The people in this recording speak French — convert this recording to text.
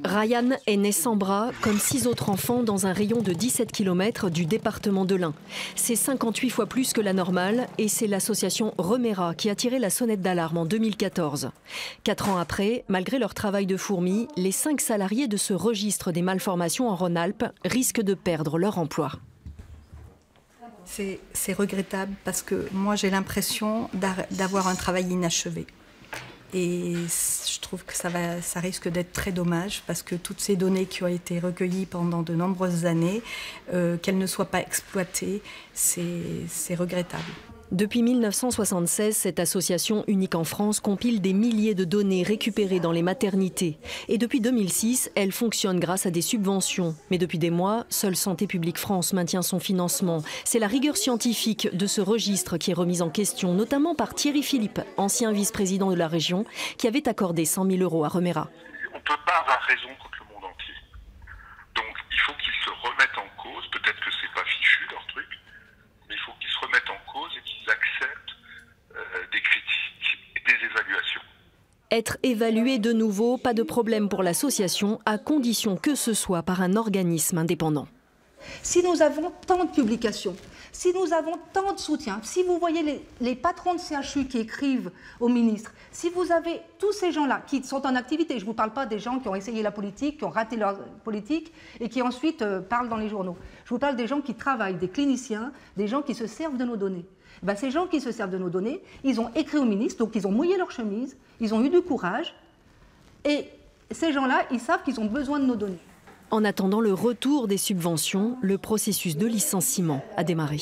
Ryan est né sans bras, comme 6 autres enfants, dans un rayon de 17 km du département de l'Ain. C'est 58 fois plus que la normale et c'est l'association Remera qui a tiré la sonnette d'alarme en 2014. 4 ans après, malgré leur travail de fourmi, les 5 salariés de ce registre des malformations en Rhône-Alpes risquent de perdre leur emploi. C'est regrettable parce que moi j'ai l'impression d'avoir un travail inachevé. Et je trouve que ça risque d'être très dommage parce que toutes ces données qui ont été recueillies pendant de nombreuses années, qu'elles ne soient pas exploitées, c'est regrettable. Depuis 1976, cette association unique en France compile des milliers de données récupérées dans les maternités. Et depuis 2006, elle fonctionne grâce à des subventions. Mais depuis des mois, seule Santé publique France maintient son financement. C'est la rigueur scientifique de ce registre qui est remise en question, notamment par Thierry Philippe, ancien vice-président de la région, qui avait accordé 100 000 € à Remera. On ne peut pas avoir raison contre le monde entier. Donc il faut qu'ils se remettent en cause. Peut-être que c'est pas fichu leur truc, mais il faut qu'ils se remettent en cause et qu'ils acceptent des critiques et des évaluations. Être évalué de nouveau, pas de problème pour l'association, à condition que ce soit par un organisme indépendant. Si nous avons tant de publications, si nous avons tant de soutien, si vous voyez les patrons de CHU qui écrivent au ministre, si vous avez tous ces gens-là qui sont en activité, je ne vous parle pas des gens qui ont essayé la politique, qui ont raté leur politique et qui ensuite parlent dans les journaux. Je vous parle des gens qui travaillent, des cliniciens, des gens qui se servent de nos données. Ben, ces gens qui se servent de nos données, ils ont écrit au ministre, donc ils ont mouillé leur chemise, ils ont eu du courage et ces gens-là, ils savent qu'ils ont besoin de nos données. En attendant le retour des subventions, le processus de licenciement a démarré.